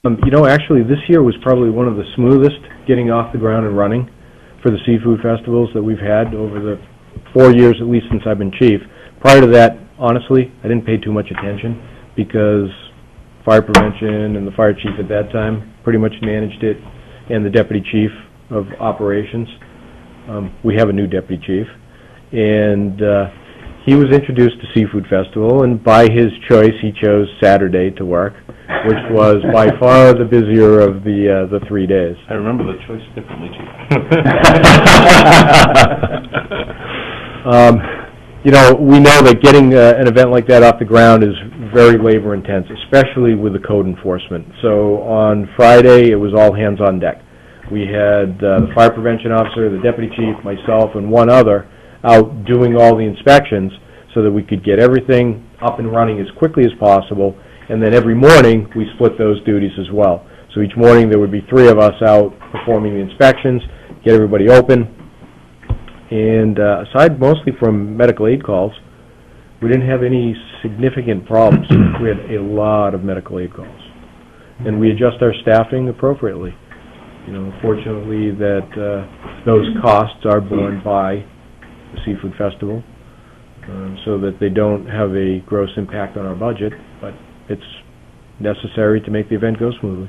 You know, actually, this year was probably one of the smoothest getting off the ground and running for the seafood festivals that we've had over the 4 years, at least since I've been chief. Prior to that, honestly, I didn't pay too much attention because fire prevention and the fire chief at that time pretty much managed it, and the deputy chief of operations. We have a new deputy chief, and he was introduced to Seafood Festival, and by his choice, he chose Saturday to work, which was by far the busier of the 3 days. I remember the choice differently, Chief. You know, we know that getting an event like that off the ground is very labor intense, especially with the code enforcement. So on Friday, it was all hands on deck. We had the fire prevention officer, the deputy chief, myself, and one other out doing all the inspections so that we could get everything up and running as quickly as possible. And then every morning, we split those duties as well. So each morning, there would be 3 of us out performing the inspections, get everybody open. And aside mostly from medical aid calls, we didn't have any significant problems. We had a lot of medical aid calls. And we adjust our staffing appropriately. You know, fortunately that those costs are borne by the Seafood Festival, so that they don't have a gross impact on our budget, but it's necessary to make the event go smoothly.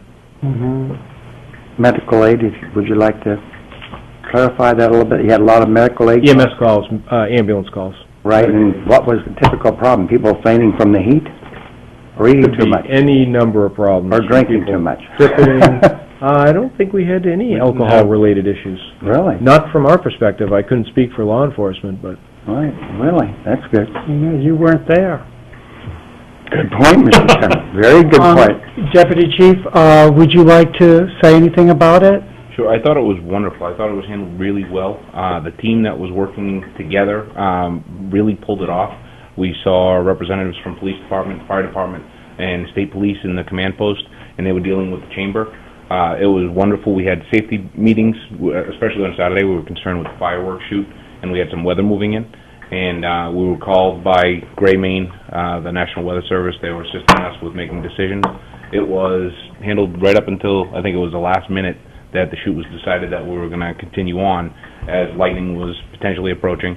Medical aid, would you like to clarify that a little bit? You had a lot of medical aid? EMS calls, ambulance calls. Right, and what was the typical problem? People fainting from the heat? Or eating too much? Any number of problems. Or drinking too much? Tripping. I don't think we had any alcohol-related issues. Really? Not from our perspective. I couldn't speak for law enforcement, but... Right, really? That's good. Yeah, you weren't there. Good point, Mr. Chairman. Very good point. Deputy Chief, would you like to say anything about it? Sure, I thought it was wonderful. I thought it was handled really well. The team that was working together really pulled it off. We saw representatives from police department, fire department, and state police in the command post, and they were dealing with the chamber. It was wonderful. We had safety meetings, especially on Saturday. We were concerned with the fireworks shoot, and we had some weather moving in. And we were called by Gray Maine, the National Weather Service. They were assisting us with making decisions. It was handled right up until, I think it was the last minute, that the shoot was decided that we were going to continue on as lightning was potentially approaching.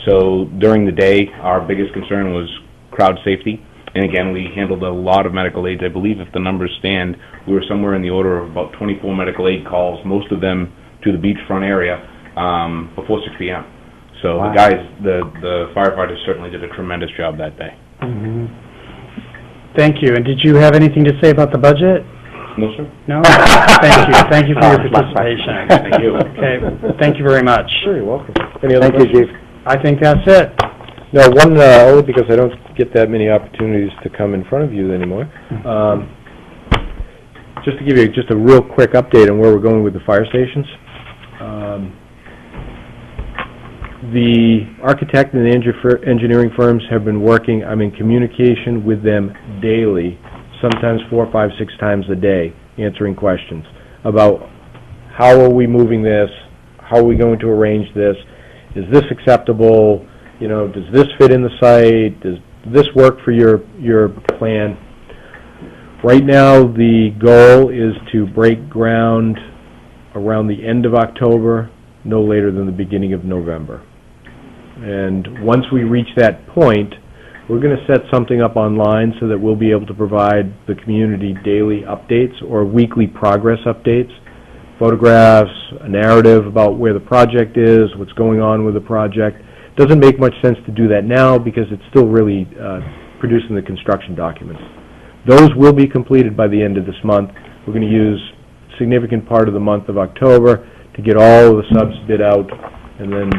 So during the day, our biggest concern was crowd safety. And again, we handled a lot of medical aids. I believe if the numbers stand, we were somewhere in the order of about 24 medical aid calls, most of them to the beachfront area, before 6 p.m. So wow. The guys, the firefighters certainly did a tremendous job that day. Thank you. And did you have anything to say about the budget? No, sir. No? Thank you. Thank you for your participation. Thank you. Okay. Thank you very much. Sure, you're welcome. Any other questions? Thank you, Chief. I think that's it. No, one, only because I don't get that many opportunities to come in front of you anymore. Just to give you just a real quick update on where we're going with the fire stations. The architect and the engineering firms have been working. I'm in communication with them daily, sometimes 4, 5, 6 times a day, answering questions about how are we moving this, how are we going to arrange this, is this acceptable, you know, does this fit in the site, does this work for your plan. Right now the goal is to break ground around the end of October, no later than the beginning of November. And once we reach that point, we're going to set something up online so that we'll be able to provide the community daily updates or weekly progress updates, photographs, a narrative about where the project is, what's going on with the project. It doesn't make much sense to do that now because it's still really producing the construction documents. Those will be completed by the end of this month. We're going to use a significant part of the month of October to get all of the subs bid out, and then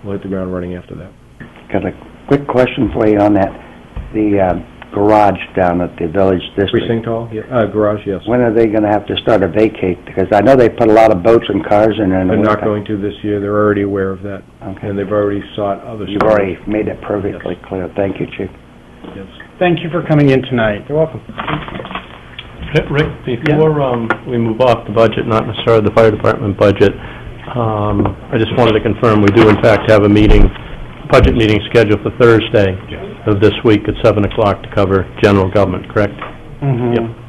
we'll hit the ground running after that. Got a quick question for you on that. The garage down at the Village District. Precinct Hall? Yeah. Garage, yes. When are they going to have to start a vacate? Because I know they put a lot of boats and cars in there. They're not going to this year. They're already aware of that. Okay. And they've already sought other You've already made it perfectly clear. Thank you, Chief. Yes. Thank you for coming in tonight. You're welcome. Rick, before we move off the budget, not necessarily the fire department budget, I just wanted to confirm we do in fact have a budget meeting scheduled for Thursday of this week at 7 o'clock to cover general government, correct? Mm-hmm. Yep.